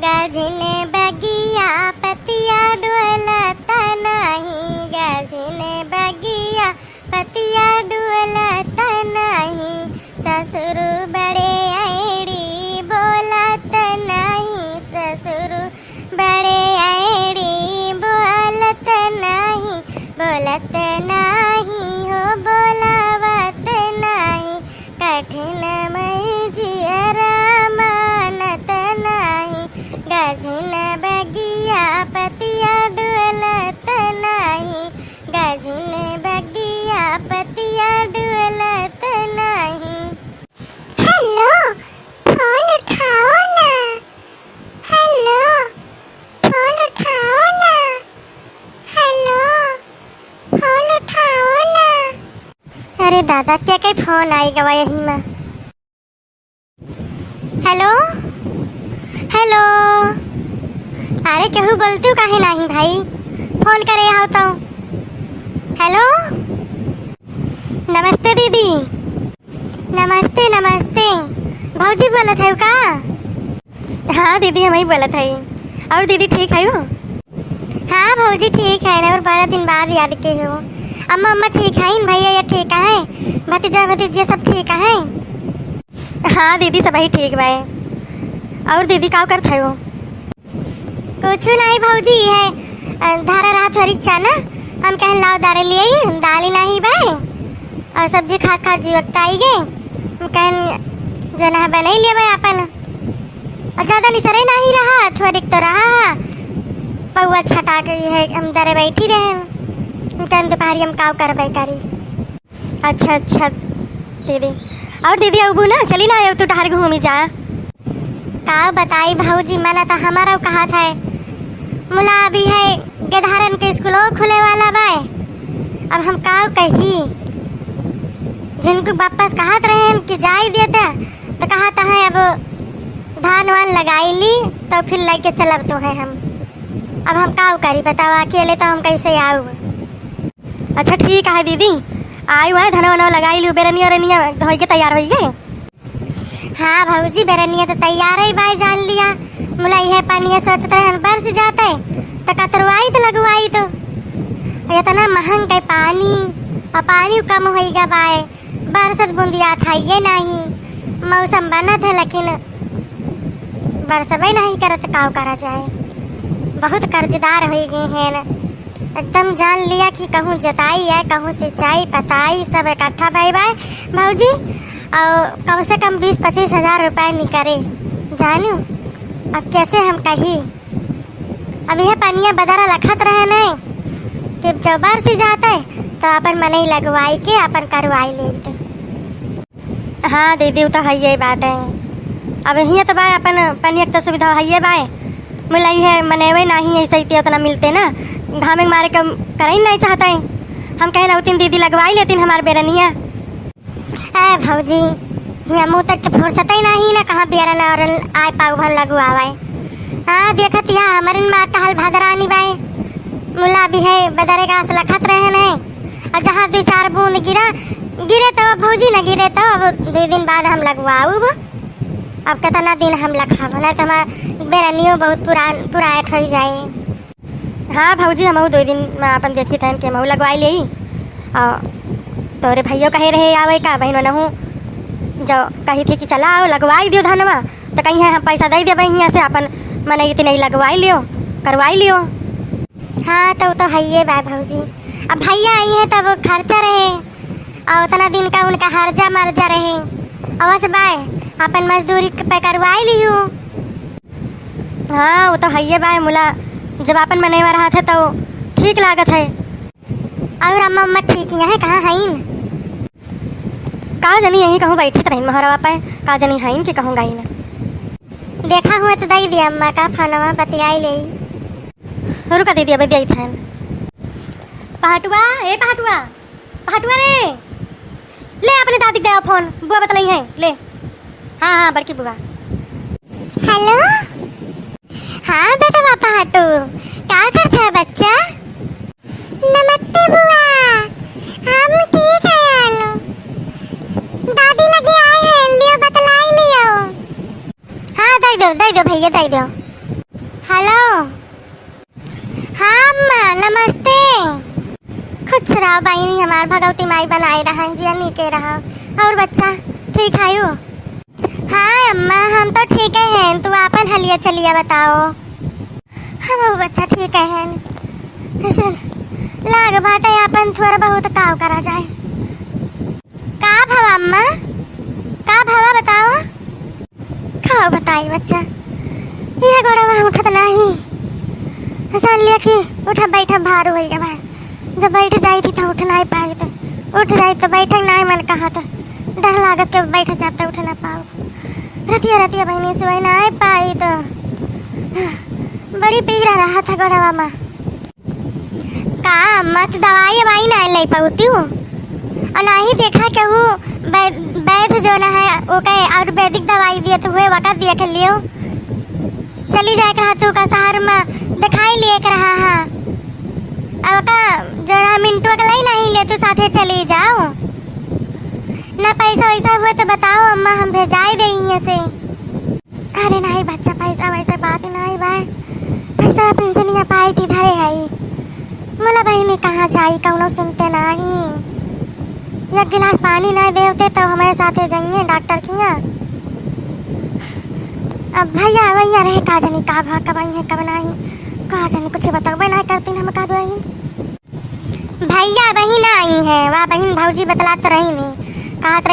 गजिन बगिया पतिया डुअलत नहीं, गजिन बगिया पतिया डुअलत नहीं, ससुर बड़े ऐड़ी बोलत नहीं, ससुर बड़े ऐड़ी बोलत नहीं, बोलत नहीं हो बोलावत नहीं, कठिन मई जियरा मानत नहीं, गजिन बगिया पतिया डुअलत नहीं, गजिन बगिया पतिया डुअलत नहीं। हेलो, फोन उठाओ ना, हेलो, फोन उठाओ ना, हेलो, फोन उठाओ ना। अरे दादा क्या क्या फोन आएगा यही में। हेलो हेलो, अरे केहू बोलती हूँ काहे नहीं भाई, फोन करे आओ तो। हेलो, नमस्ते दीदी। नमस्ते नमस्ते, भौजी बोलत है का? हाँ दीदी हम ही बोलत है। और दीदी ठीक है हो? हाँ भौजी ठीक है ना, और 12 दिन बाद याद के हो। अम्मा अम्मा ठीक है, भैया ये ठीक है, भतीजा भतीजे सब ठीक है? हाँ दीदी सब ही ठीक भाई। और दीदी क्या करते हो? कुछ नहीं भौजी है, धारा रहा थोड़ी चना, हम कहें लाओ दारे लिए दाली नहीं भाई, और सब्जी खा खा जीवत आई गए, हम कहें जो ना बना लिया भाई अपन, और ज़्यादा निसरे नहीं रहा, थोड़ी तो रहा पौआ छटा गई है, हम दरे बैठी रहे, टाइम दोपहरी हम काव कर करी। अच्छा अच्छा दीदी। और दीदी अब ना चली ना आयो तू टहर घूमी जा। का बताई भाऊजी, मना तो हमारा कहा था मुला अभी है गेधारन के स्कूल खुले वाला बाय, अब हम का कही, जिनको वापस कहत रहे हम कि जा ही देते तो कहता है अब धान वान लगाई ली तो फिर लेके चलब तो है हम, अब हम का करी बताओ, अकेले तो हम कैसे आऊ। अच्छा ठीक है दीदी, आई हुआ है धन वनो लगाई ली, बेरनिया रनिया हो के तैयार हो गए? हाँ भाऊजी बेरनिया तो तैयार है भाई, जान लिया मुलाई है पानी सोचते हैं बरस जाते तो कतरवाई तो लगवाई, तो इतना महंग है पानी, और पानी कम होगा बाय, बरसत बूंदिया था ये नहीं, मौसम बना था लेकिन बरसबे नहीं करत, काव करा जाए, बहुत कर्जदार हो गए हैं एकदम, जान लिया कि कहूँ जताई है कहूँ सिंचाई पताई सब इकट्ठा भाई भाई भाऊजी, और कम से कम 20-25 हज़ार रुपये निकले जानू, अब कैसे हम कही, अब यह पनिया बदरा लखत रहे नहीं कि जब बरस जाते तो अपन मन ही लगवाई के अपन करवाई ले। हाँ दीदी तो है ये बात है, अब यही तो बाय अपन पनिया तो सुविधा है ये बाय, मिलाई है मनेवे नहीं ऐसे ही उतना मिलते ना, घामे मारे कम कर ही नहीं चाहते, हम कहे ना उतनी दीदी लगवाई लेती हमारे बेरनिया। अरे भाऊजी यहाँ मुँह तक तो फुर्सत ही नहीं ना, कहाँ बेरन और आए पाव भर लगवाए। हाँ देखत यहाँ हमारे माँ टहल भादरानी बाई मुला भी है बदरे का लखत रहे नहीं, और जहाँ 2-4 बूंद गिरे तो भाऊजी न गिरे तो अब 2 दिन बाद हम लगवाऊ, अब कितना दिन हम लखाब नहीं तो हमारा बेरनियो बहुत पुराट हो जाए। हाँ भाऊजी हम 2 दिन में अपन देखी थे कि हम लगवाई ली, और तोरे भैया कहे रहे आवे का बहन नहूँ जो कही थी कि चला आओ लगवाई दियो धनवा, तो कहीं है हम पैसा दे दे यहाँ से अपन मैंने इतने लगवाई लियो करवाई लियो। हाँ तो है ये बात भाऊजी, अब भैया आई है तब खर्चा रहे, और उतना दिन का उनका हर्जा मर्जा रहे, अवश्य बाय अपन मजदूरी पे करवाई लियो। हाँ वो तो है ये बाय मुला, जब अपन मनेवा रहा था तो ठीक लागत है। और अम्मा अम्मा ठीक है कहाँ है? का जनी यहीं कहूँ बैठी तो रही महरवा पाए, का जनी है कि कहूँ गई ना, देखा हुआ तो दई दिया अम्मा का फोनवा बतियाई ले, रुका दीदी अबे दिया था। पहटुआ ए पहटुआ पहटुआ रे, ले अपने दादी दे फोन, बुआ बतलाई है ले। हाँ हाँ बड़की बुआ। हेलो हाँ बेटा पापा हटू, क्या करता है बच्चा? नमस्ते बुआ, हम ठीक है आलू, दादी लगे आए हैं लियो बतलाई लियो। हाँ दे दो भैया दे दो। नमस्ते। खुश रहो बहनी, हमार भगवती माई बनाए रहा जिया नीके रहा। और बच्चा ठीक है यू? हाँ अम्मा हम तो ठीक है। तू आपन हलिया चलिया बताओ। हम बच्चा ठीक है। लाग बाटे अपन थोड़ा बहुत काव करा जाए। का भावा अम्मा, का भावा बताओ। खाओ बताई बच्चा। यह गोड़ा उठत नहीं, जान लिया कि उठा बैठा भार हो गया। जब बैठ जाई थी तो उठ नहीं पाई, तो उठ जाई तो बैठे नहीं मन कहा, तो डर लागत के बैठ जाता उठ ना पाओ। रतिया रतिया बहनी से नहीं पाई, तो बड़ी पीड़ा रहा था गोड़वा में। का अम्मा तो दवाई वही नहीं ले पाती हूँ, और नहीं देखा कि वो वैद्य जो ना है वो कहे आयुर्वेदिक दवाई दिए तो हुए वक़्त दिया के लियो चली जाए रहा तू का शहर में दिखाई लिए कर रहा है। अब का जो ना मिनटों का नहीं ले तू साथे चली जाओ ना। पैसा वैसा हुए तो बताओ अम्मा, हम भेजाई देंगे से। अरे नहीं बच्चा, पैसा वैसा बात नहीं भाई। पैसा पेंशन पाई थी धरे है बोला बहनी कहाँ जाई, कौनो सुनते नहीं। एक गिलास पानी नहीं देते तो हमारे साथे जाइए डॉक्टर की। अब भैया भैया रहे का जानी का भा कब आई है कब नहीं, का जानी कुछ बताओ नहीं करती हम का दो भैया बहन आई है। वह बहन भौजी बतलाते रही नहीं, कहत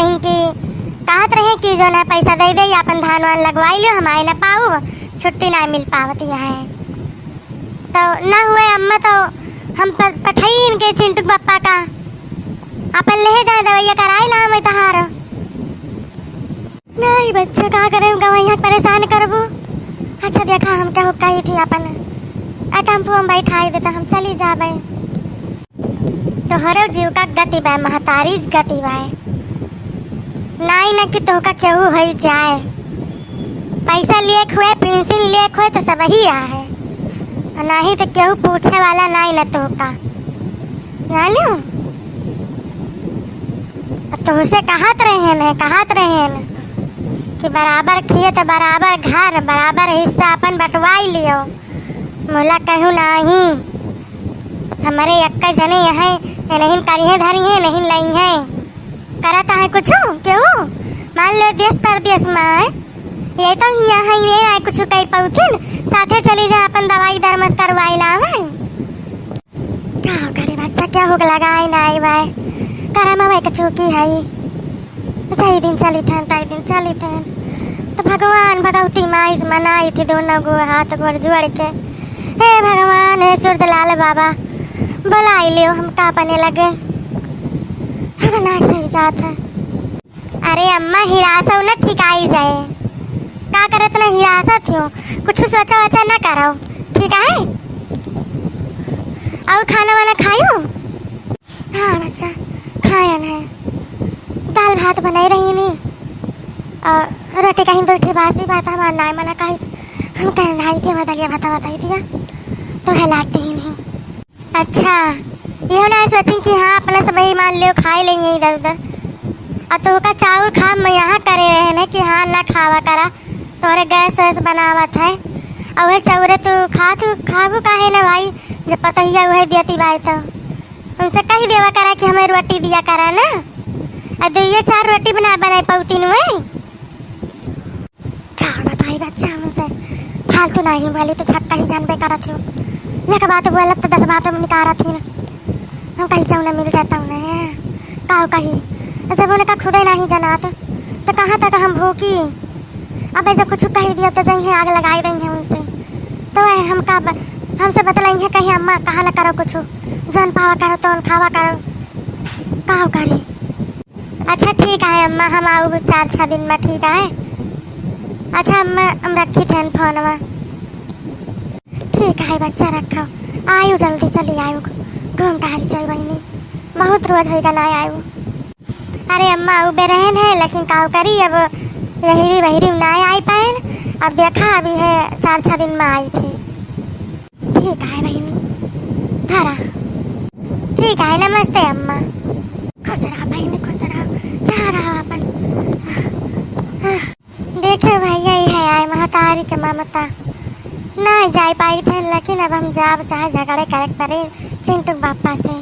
रहे कि जो ना पैसा दे दे अपन धान वान लगवाई लो, हमारे ना पाओ छुट्टी ना मिल पावती है। तो ना हुए अम्मा तो हम पठाई इनके चिंटू पप्पा का अपन ले जाए दवाइया कराए ला मैं तहार। नहीं बच्चा का करे गवैया परेशान करबो। अच्छा देखा हम क्या कही थी अपन टेम्पो हम बैठाई देता हम चली जाबे। तो हरो जीव का गति बा, महतारी गति बा नहीं न कि तोहका केहू हो जाए। पैसा लिए खुए पेंशन लिए खुए तो सब ही है, नहीं तो केहू पूछे वाला नहीं न तोहका जानो। तो उसे कहत रहे न कि बराबर खेत बराबर घर बराबर हिस्सा अपन बंटवाई लियो। मोला कहूँ नहीं हमारे अक्का जने यहाँ नहीं करिए धरिए नहीं लई है करता है कुछ क्यों। मान लो देश परदेश में ये तो यहाँ ही नहीं आए कुछ कई पौथिन साथे चली जाए अपन दवाई दरमस करवाई लावे। क्या करे बच्चा क्या हो लगाए नहीं भाई करा भाई का चौकी है सही दिन चली थे ताई दिन चली थे। तो भगवान भगवती माई से मनाई थी दोनों को हाथ गोड़ जोड़ के, हे भगवान हे सूरज लाल बाबा बुलाई लियो हम कांपने लगे। हम ना सही जात है। अरे अम्मा हिरासा न ठिकाई जाए का करत ना हिरासा थियो कुछ सोचा वचा ना करो ठीक है। और खाना वाना खायो? हाँ बच्चा खाया है, दाल भात बनाई रही नहीं और रोटी कहीं दो ठी बासी बात हमारा नाई मना कहीं हम कहीं ढाई थी बताइए बताई दिया तो है लागते ही नहीं। अच्छा ये ना सोचें कि हाँ अपना सब ही मान लियो खाई लेंगे इधर उधर और तो का चावल खा मैं यहाँ करे रहे ना कि हाँ ना खावा करा तोरे गैस वैस बनावत है और वह चौरे तू खाबू का है ना भाई जब पता ही वही देती भाई तो उनसे कही देवा करा कि हमें रोटी दिया करा ना और दो ये 4 रोटी बनाए पौती में क्या बताई बच्चा हमसे फालतू नहीं बोली तो छक्का ही जानबे करा थी एक बात बोला तो 10 बात निकारा थी ना हम कहीं जाऊँ मिल जाता हूँ ना काव कहीं जब उन्हें का खुद ही नहीं जाना तो कहाँ तक हम भूखी। अब ऐसा कुछ कही दिया तो जाएंगे आग लगाई देंगे उनसे तो हमसे बतलाएंगे कहीं अम्मा कहाँ ना करो कुछ जन पावा करो तो खावा करो कहा करी। अच्छा ठीक है अम्मा हम आओ 4-6 दिन में ठीक है। अच्छा अम्मा हम रखी थे फोन में ठीक है बच्चा रखो आयु जल्दी चली आयु घूम टहल जाए बहनी बहुत रोज होगा ना आयु। अरे अम्मा वो बेरहन है लेकिन काव करी अब यही बहरी ना आई पाए अब देखा अभी है 4-6 दिन में आई थी ठीक है बहनी धरा ठीक है नमस्ते अम्मा। खुश रहा बहनी खुश रहा जा रहा अपन देखे भाई यही है आए महतारी के ममता नहीं जा पाई थे, लेकिन अब हम जाब चाहे झगड़े करे पड़े चिंटू पापा से।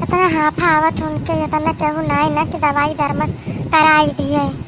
इतना हाफा आवत उनके, इतना केहू नहीं ना कि दवाई दरमस कराई दिए।